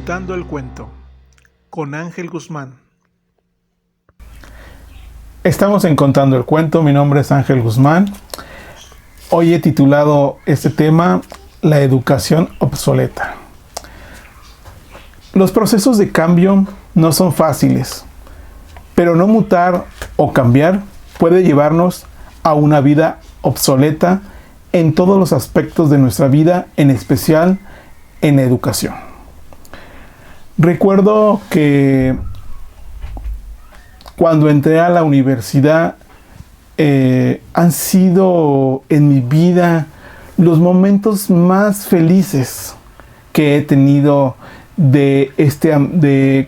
Contando el cuento con Ángel Guzmán. Estamos en Contando el cuento, mi nombre es Ángel Guzmán. Hoy he titulado este tema La educación obsoleta. Los procesos de cambio no son fáciles, pero no mutar o cambiar puede llevarnos a una vida obsoleta en todos los aspectos de nuestra vida, en especial en la educación. Recuerdo que cuando entré a la universidad han sido en mi vida los momentos más felices que he tenido de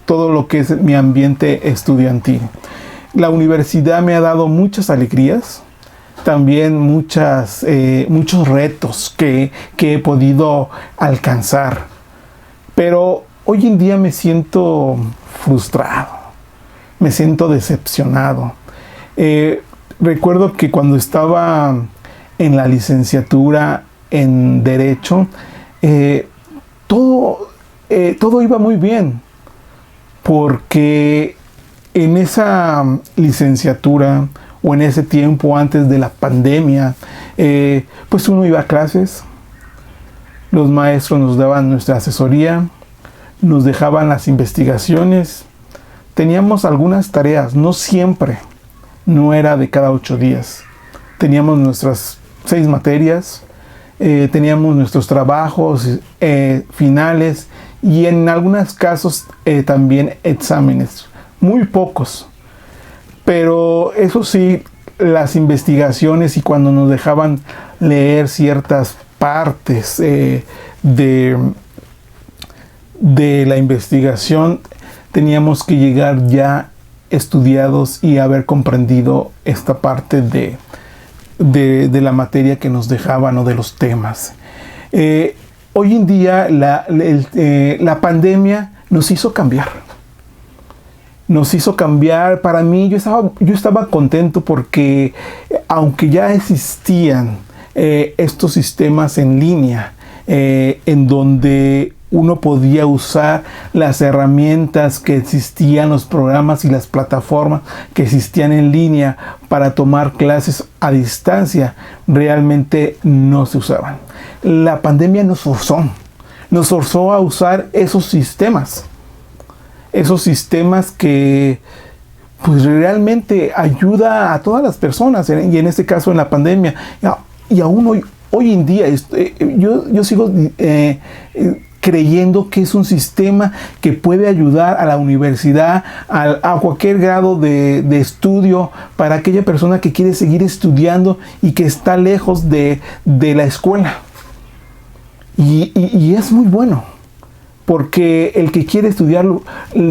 todo lo que es mi ambiente estudiantil. La universidad me ha dado muchas alegrías, también muchos retos que he podido alcanzar, pero hoy en día me siento frustrado, me siento decepcionado. Recuerdo que cuando estaba en la licenciatura en Derecho, todo iba muy bien, porque en esa licenciatura o en ese tiempo antes de la pandemia, pues uno iba a clases, los maestros nos daban nuestra asesoría, nos dejaban las investigaciones, teníamos algunas tareas, no siempre, no era de cada 8 días. Teníamos nuestras 6 materias, teníamos nuestros trabajos finales y en algunos casos también exámenes, muy pocos. Pero eso sí, las investigaciones y cuando nos dejaban leer ciertas partes de la investigación, teníamos que llegar ya estudiados y haber comprendido esta parte de la materia que nos dejaban o de los temas. Hoy en día la pandemia nos hizo cambiar. Para mí, yo estaba contento porque aunque ya existían estos sistemas en línea, en donde uno podía usar las herramientas que existían, los programas y las plataformas que existían en línea para tomar clases a distancia, realmente no se usaban. La pandemia nos forzó a usar esos sistemas que pues realmente ayuda a todas las personas, y en este caso en la pandemia, y aún hoy en día yo sigo creyendo que es un sistema que puede ayudar a la universidad, a cualquier grado de estudio, para aquella persona que quiere seguir estudiando y que está lejos de la escuela. Y es muy bueno, porque el que quiere estudiarlo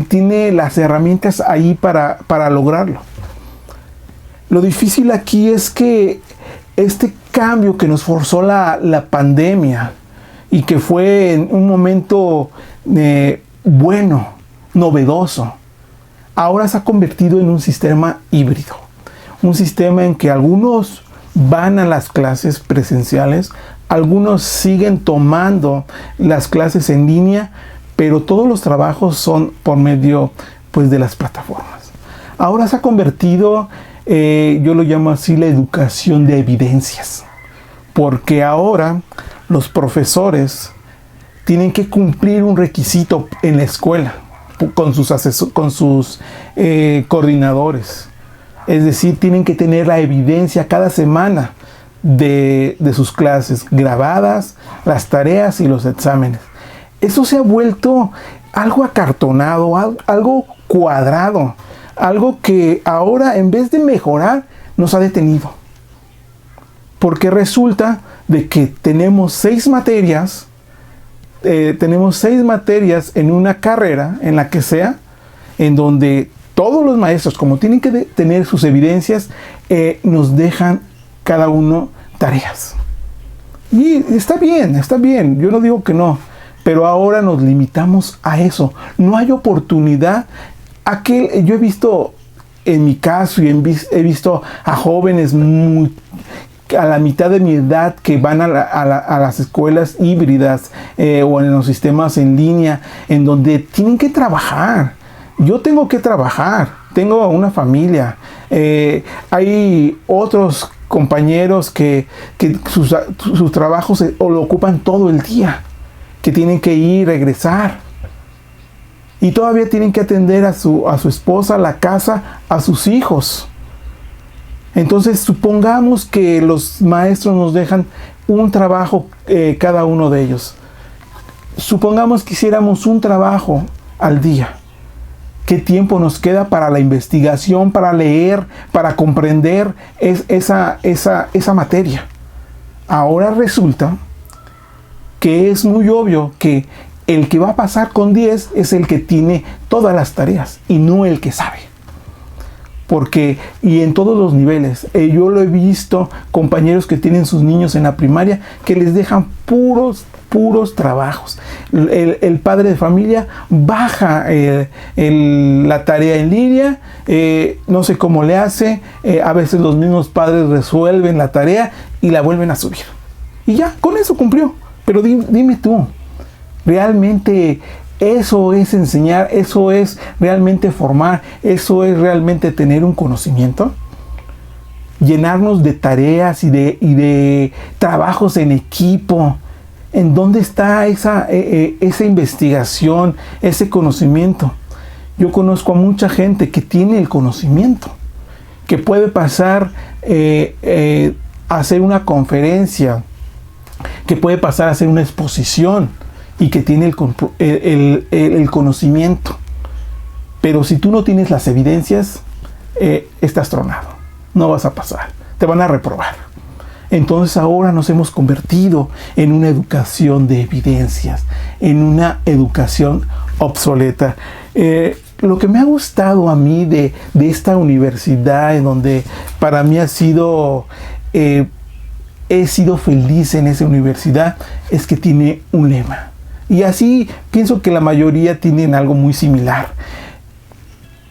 tiene las herramientas ahí para lograrlo. Lo difícil aquí es que este cambio que nos forzó la pandemia, y que fue en un momento bueno, novedoso, ahora se ha convertido en un sistema híbrido. Un sistema en que algunos van a las clases presenciales, algunos siguen tomando las clases en línea, pero todos los trabajos son por medio pues, de las plataformas. Ahora se ha convertido, yo lo llamo así, la educación de evidencias, porque ahora los profesores tienen que cumplir un requisito en la escuela con sus coordinadores. Es decir, tienen que tener la evidencia cada semana de sus clases grabadas, las tareas y los exámenes. Eso se ha vuelto algo acartonado, algo cuadrado, algo que ahora, en vez de mejorar, nos ha detenido. Porque resulta de que tenemos 6 materias en una carrera, en la que sea, en donde todos los maestros, como tienen que tener sus evidencias, nos dejan cada uno tareas. Y está bien, yo no digo que no, pero ahora nos limitamos a eso. No hay oportunidad. Yo he visto, en mi caso, y he visto a jóvenes a la mitad de mi edad que van a las escuelas híbridas o en los sistemas en línea, en donde tienen que trabajar. Yo tengo que trabajar, tengo una familia. Hay otros compañeros que sus trabajos lo ocupan todo el día, que tienen que ir y regresar. Y todavía tienen que atender a su esposa, a la casa, a sus hijos. Entonces, supongamos que los maestros nos dejan un trabajo cada uno de ellos. Supongamos que hiciéramos un trabajo al día. ¿Qué tiempo nos queda para la investigación, para leer, para comprender esa materia? Ahora resulta que es muy obvio que el que va a pasar con 10 es el que tiene todas las tareas y no el que sabe. Porque, y en todos los niveles, yo lo he visto, compañeros que tienen sus niños en la primaria, que les dejan puros trabajos. El padre de familia baja la tarea en línea, no sé cómo le hace, a veces los mismos padres resuelven la tarea y la vuelven a subir. Y ya, con eso cumplió. Pero dime tú, ¿realmente eso es enseñar? ¿Eso es realmente formar? ¿Eso es realmente tener un conocimiento? Llenarnos de tareas y de trabajos en equipo. ¿En dónde está esa investigación, ese conocimiento? Yo conozco a mucha gente que tiene el conocimiento, que puede pasar a hacer una conferencia, que puede pasar a hacer una exposición y que tiene el conocimiento. Pero si tú no tienes las evidencias, estás tronado. No vas a pasar. Te van a reprobar. Entonces ahora nos hemos convertido en una educación de evidencias, en una educación obsoleta. Lo que me ha gustado a mí de esta universidad, en donde para mí he sido feliz en esa universidad, es que tiene un lema. Y así pienso que la mayoría tienen algo muy similar: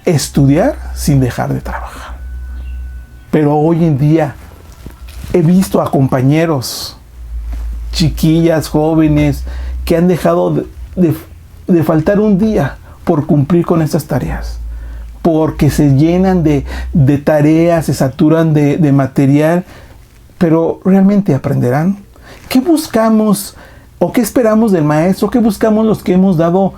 estudiar sin dejar de trabajar. Pero hoy en día he visto a compañeros, chiquillas, jóvenes, que han dejado de faltar un día por cumplir con esas tareas, porque se llenan de tareas, se saturan de material, pero ¿realmente aprenderán? ¿Qué buscamos o qué esperamos del maestro? ¿Qué buscamos los que hemos dado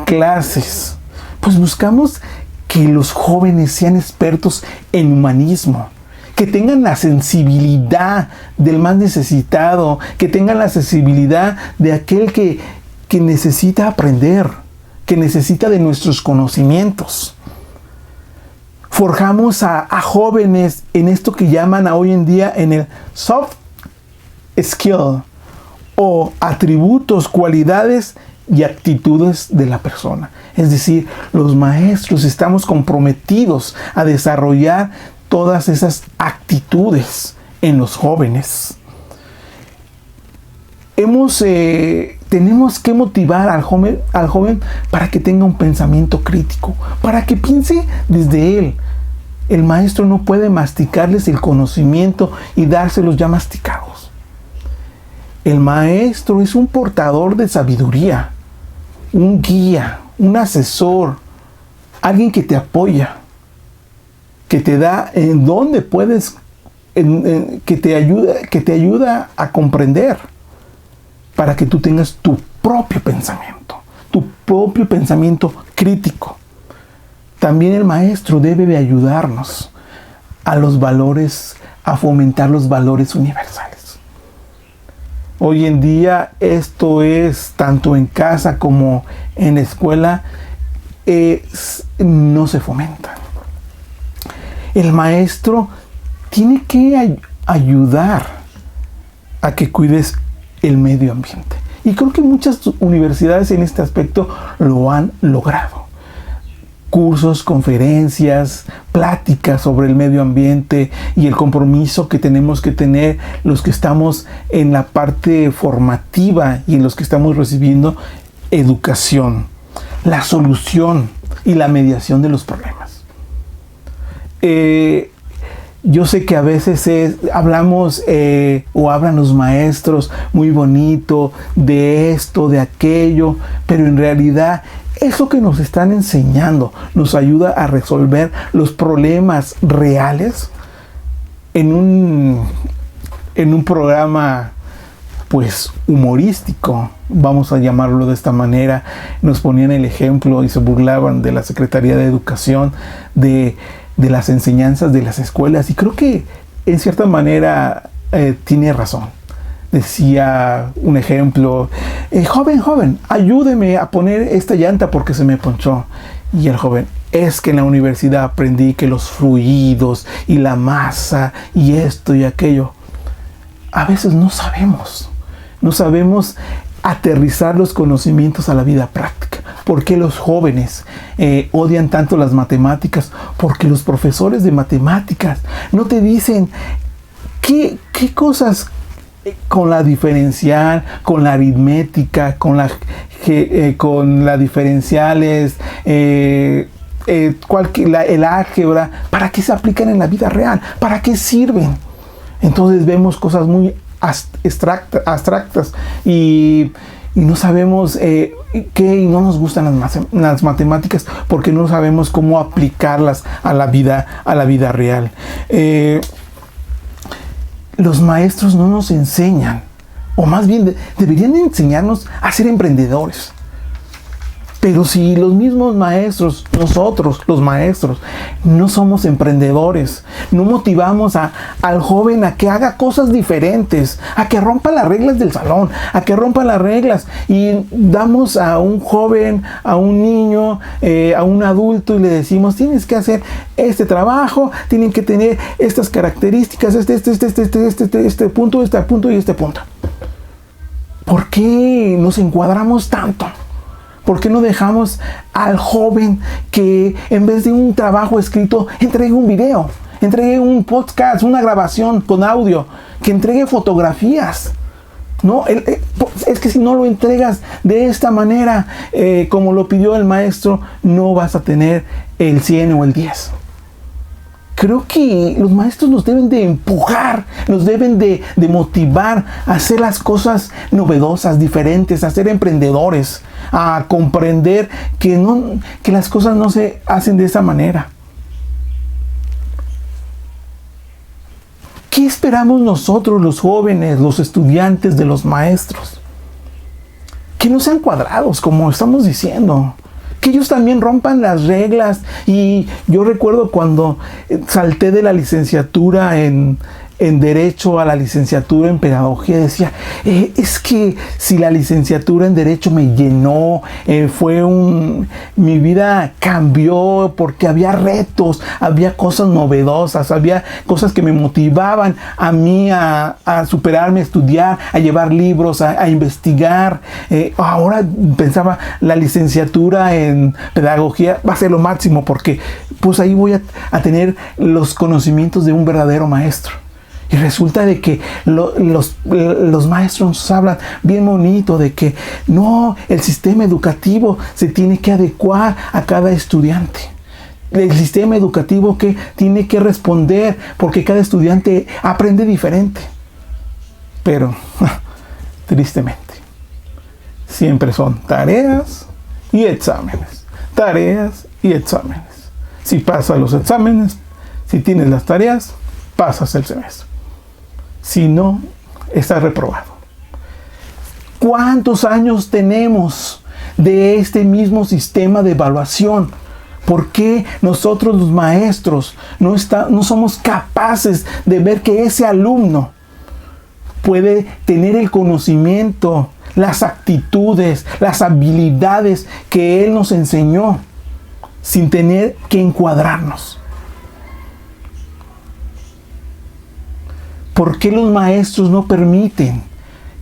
clases? Pues buscamos que los jóvenes sean expertos en humanismo, que tengan la sensibilidad del más necesitado, que tengan la sensibilidad de aquel que necesita aprender, que necesita de nuestros conocimientos. Forjamos a jóvenes en esto que llaman hoy en día en el soft skill, o atributos, cualidades y actitudes de la persona. Es decir, los maestros estamos comprometidos a desarrollar todas esas actitudes en los jóvenes. Tenemos que motivar al joven para que tenga un pensamiento crítico, para que piense desde él. El maestro no puede masticarles el conocimiento y dárselos ya masticados. El maestro es un portador de sabiduría, un guía, un asesor, alguien que te apoya, que te da en dónde puedes, que te ayuda a comprender, para que tú tengas tu propio pensamiento crítico. También el maestro debe de ayudarnos a los valores, a fomentar los valores universales. Hoy en día esto es tanto en casa como en la escuela, no se fomenta. El maestro tiene que ayudar a que cuides el medio ambiente. Y creo que muchas universidades en este aspecto lo han logrado. Cursos, conferencias, pláticas sobre el medio ambiente y el compromiso que tenemos que tener los que estamos en la parte formativa y en los que estamos recibiendo educación, la solución y la mediación de los problemas. Yo sé que a veces hablamos o hablan los maestros muy bonito de esto, de aquello, pero en realidad eso que nos están enseñando nos ayuda a resolver los problemas reales en un programa pues humorístico, vamos a llamarlo de esta manera. Nos ponían el ejemplo y se burlaban de la Secretaría de Educación, de las enseñanzas de las escuelas, y creo que en cierta manera tiene razón. Decía un ejemplo, joven, ayúdeme a poner esta llanta porque se me ponchó. Y el joven, es que en la universidad aprendí que los fluidos y la masa y esto y aquello. A veces no sabemos aterrizar los conocimientos a la vida práctica. ¿Por qué los jóvenes odian tanto las matemáticas? Porque los profesores de matemáticas no te dicen qué cosas con la diferencial, con la aritmética, con las diferenciales, el álgebra, ¿para qué se aplican en la vida real? ¿Para qué sirven? Entonces vemos cosas muy abstractas y no sabemos qué, y no nos gustan las matemáticas porque no sabemos cómo aplicarlas a la vida real. Los maestros no nos enseñan, o más bien deberían enseñarnos a ser emprendedores. Pero si los mismos maestros, nosotros los maestros, no somos emprendedores, no motivamos al joven a que haga cosas diferentes, a que rompa las reglas del salón, a que rompa las reglas, y damos a un joven, a un niño, a un adulto, y le decimos, tienes que hacer este trabajo, tienen que tener estas características, este punto y este punto. ¿Por qué nos encuadramos tanto? ¿Por qué no dejamos al joven que en vez de un trabajo escrito entregue un video, entregue un podcast, una grabación con audio, que entregue fotografías? No, es que si no lo entregas de esta manera, como lo pidió el maestro, no vas a tener el 100 o el 10. Creo que los maestros nos deben de empujar, nos deben de motivar a hacer las cosas novedosas, diferentes, a ser emprendedores, a comprender que las cosas no se hacen de esa manera. ¿Qué esperamos nosotros, los jóvenes, los estudiantes de los maestros? Que no sean cuadrados, como estamos diciendo. Que ellos también rompan las reglas. Y yo recuerdo cuando salté de la licenciatura en Derecho a la licenciatura en Pedagogía, decía, es que si la licenciatura en Derecho me llenó, mi vida cambió porque había retos, había cosas novedosas, había cosas que me motivaban a mí a superarme, a estudiar, a llevar libros, a investigar. Ahora pensaba, la licenciatura en Pedagogía va a ser lo máximo porque pues ahí voy a tener los conocimientos de un verdadero maestro. Y resulta de que los maestros nos hablan bien bonito de que no, el sistema educativo se tiene que adecuar a cada estudiante. El sistema educativo que tiene que responder porque cada estudiante aprende diferente. Pero, tristemente, siempre son tareas y exámenes. Tareas y exámenes. Si pasas los exámenes, si tienes las tareas, pasas el semestre. Si no, estás reprobado. ¿Cuántos años tenemos de este mismo sistema de evaluación? ¿Por qué nosotros los maestros no somos capaces de ver que ese alumno puede tener el conocimiento, las actitudes, las habilidades que él nos enseñó sin tener que encuadrarnos? ¿Por qué los maestros no permiten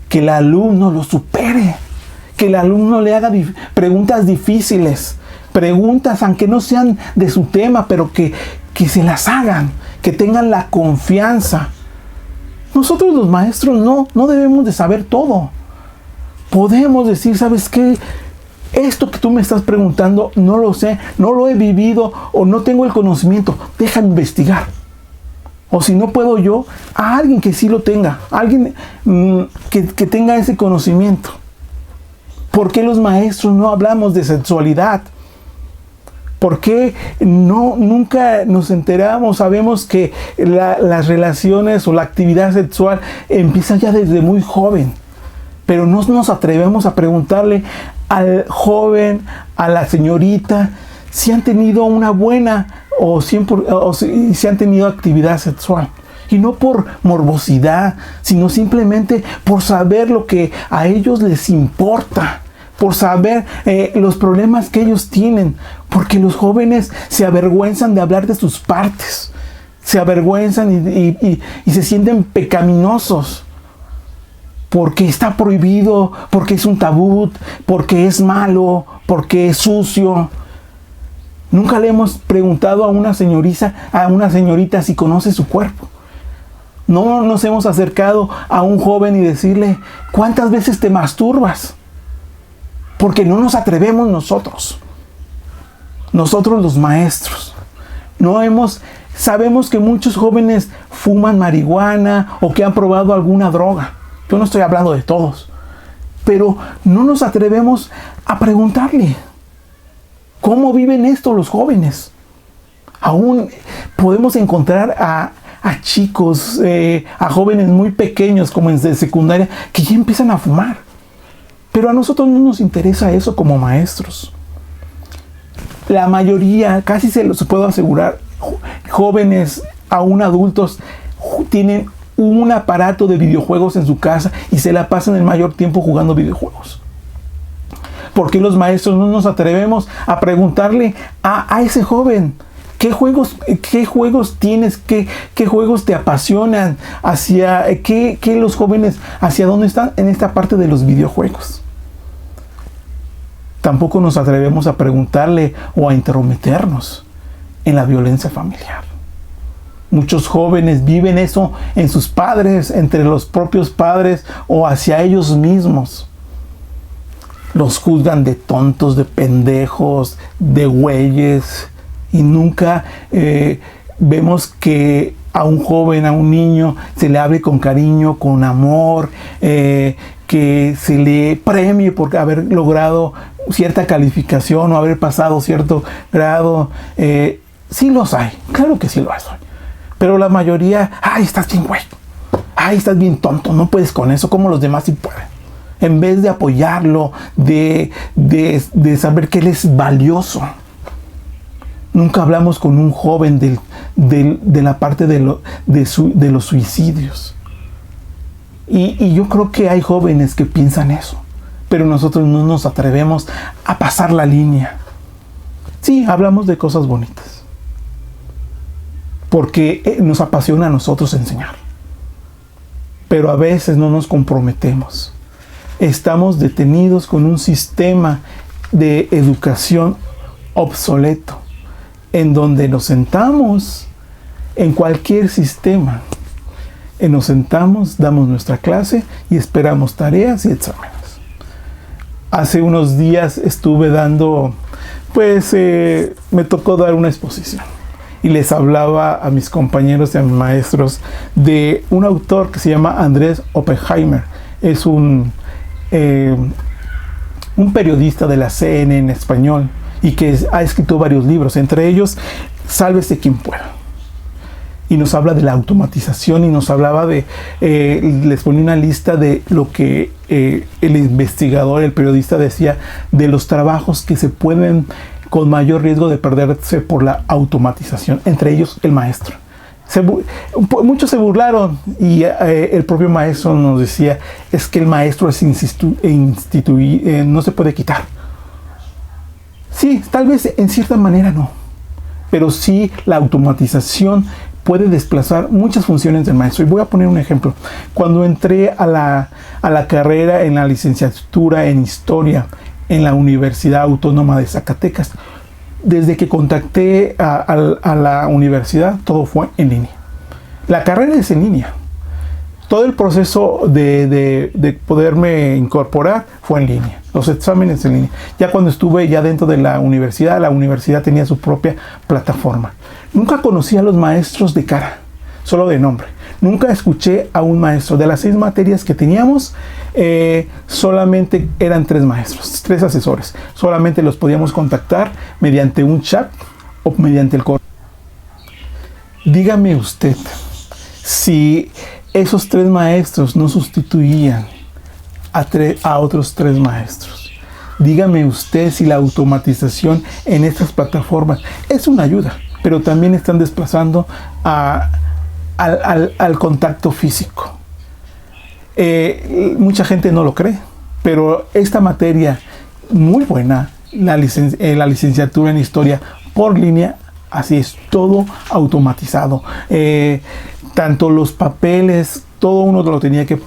que el alumno lo supere? Que el alumno le haga preguntas difíciles, preguntas aunque no sean de su tema, pero que se las hagan, que tengan la confianza. Nosotros los maestros no debemos de saber todo. Podemos decir, ¿sabes qué? Esto que tú me estás preguntando no lo sé, no lo he vivido o no tengo el conocimiento. Déjame investigar. O si no puedo yo, a alguien que sí lo tenga, alguien que tenga ese conocimiento. ¿Por qué los maestros no hablamos de sexualidad? ¿Por qué nunca nos enteramos? Sabemos que las relaciones o la actividad sexual empiezan ya desde muy joven, pero no nos atrevemos a preguntarle al joven, a la señorita, si han tenido una buena o si han tenido actividad sexual. Y no por morbosidad, sino simplemente por saber lo que a ellos les importa, por saber los problemas que ellos tienen, porque los jóvenes se avergüenzan de hablar de sus partes, se avergüenzan y se sienten pecaminosos, porque está prohibido, porque es un tabú, porque es malo, porque es sucio. Nunca le hemos preguntado a una señorita si conoce su cuerpo. No nos hemos acercado a un joven y decirle, ¿cuántas veces te masturbas? Porque no nos atrevemos nosotros los maestros. Sabemos que muchos jóvenes fuman marihuana o que han probado alguna droga. Yo no estoy hablando de todos, pero no nos atrevemos a preguntarle, ¿cómo viven esto los jóvenes? Aún podemos encontrar a chicos, a jóvenes muy pequeños como en secundaria, que ya empiezan a fumar. Pero a nosotros no nos interesa eso como maestros. La mayoría, casi se los puedo asegurar, jóvenes, aún adultos, tienen un aparato de videojuegos en su casa y se la pasan el mayor tiempo jugando videojuegos. ¿Por qué los maestros no nos atrevemos a preguntarle a ese joven, ¿qué juegos tienes? ¿Qué juegos te apasionan? ¿Qué los jóvenes, hacia dónde están en esta parte de los videojuegos? Tampoco nos atrevemos a preguntarle o a intrometernos en la violencia familiar. Muchos jóvenes viven eso en sus padres, entre los propios padres o hacia ellos mismos. Los juzgan de tontos, de pendejos, de güeyes, y nunca vemos que a un joven, a un niño, se le hable con cariño, con amor, que se le premie por haber logrado cierta calificación o haber pasado cierto grado. Sí los hay, claro que sí los hay. Pero la mayoría, ay, estás bien güey, ay, estás bien tonto, no puedes con eso, como los demás sí pueden. En vez de apoyarlo, de saber que él es valioso. Nunca hablamos con un joven de la parte de los suicidios. Y yo creo que hay jóvenes que piensan eso, pero nosotros no nos atrevemos a pasar la línea. Sí, hablamos de cosas bonitas, porque nos apasiona a nosotros enseñar, pero a veces no nos comprometemos. Estamos detenidos con un sistema de educación obsoleto, en donde nos sentamos en cualquier sistema. Nos sentamos, damos nuestra clase y esperamos tareas y exámenes. Hace unos días estuve dando, me tocó dar una exposición. Y les hablaba a mis compañeros y a mis maestros de un autor que se llama Andrés Oppenheimer. Es un periodista de la CNN en español y que ha escrito varios libros, entre ellos Sálvese quien pueda. Y nos habla de la automatización y nos hablaba les ponía una lista de lo que el investigador, el periodista decía de los trabajos que se pueden con mayor riesgo de perderse por la automatización, entre ellos el maestro. Muchos se burlaron y el propio maestro nos decía, es que el maestro es no se puede quitar. Sí, tal vez en cierta manera no, pero sí la automatización puede desplazar muchas funciones del maestro. Y voy a poner un ejemplo. Cuando entré a la carrera en la licenciatura en Historia en la Universidad Autónoma de Zacatecas, desde que contacté a la universidad, todo fue en línea. La carrera es en línea. Todo el proceso de poderme incorporar fue en línea. Los exámenes en línea. Ya cuando estuve ya dentro de la universidad tenía su propia plataforma. Nunca conocí a los maestros de cara. solo de nombre. Nunca escuché a un maestro. De las 6 materias que teníamos, solamente eran 3 maestros, 3 asesores. Solamente los podíamos contactar mediante un chat o mediante el correo. Dígame usted, si esos 3 maestros no sustituían a otros 3 maestros. Dígame usted si la automatización en estas plataformas es una ayuda, pero también están desplazando al contacto físico. Mucha gente no lo cree, pero esta materia muy buena, la licenciatura en historia por línea, así es, todo automatizado. Tanto los papeles, todo uno lo tenía que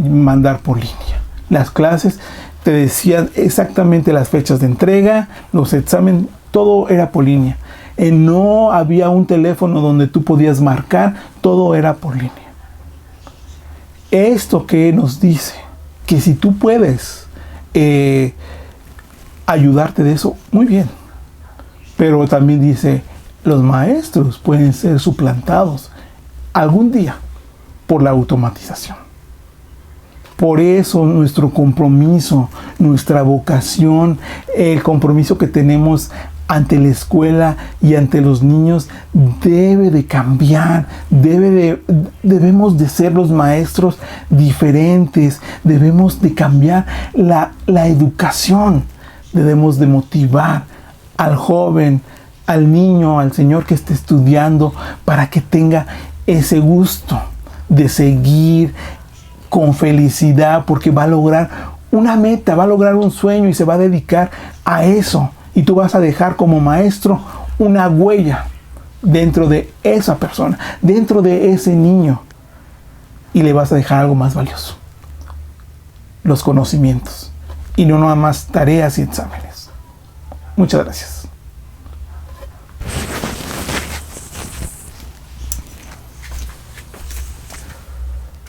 mandar por línea. Las clases te decían exactamente las fechas de entrega, los exámenes, todo era por línea. No había un teléfono donde tú podías marcar, todo era por línea. Esto que nos dice que si tú puedes ayudarte de eso, muy bien. Pero también dice, los maestros pueden ser suplantados algún día por la automatización. Por eso nuestro compromiso, nuestra vocación, el compromiso que tenemos ante la escuela y ante los niños debe de cambiar, debemos de ser los maestros diferentes, debemos de cambiar la educación, debemos de motivar al joven, al niño, al señor que esté estudiando para que tenga ese gusto de seguir con felicidad, porque va a lograr una meta, va a lograr un sueño y se va a dedicar a eso. Y tú vas a dejar como maestro una huella dentro de esa persona, dentro de ese niño. Y le vas a dejar algo más valioso: los conocimientos. Y no nada más tareas y exámenes. Muchas gracias.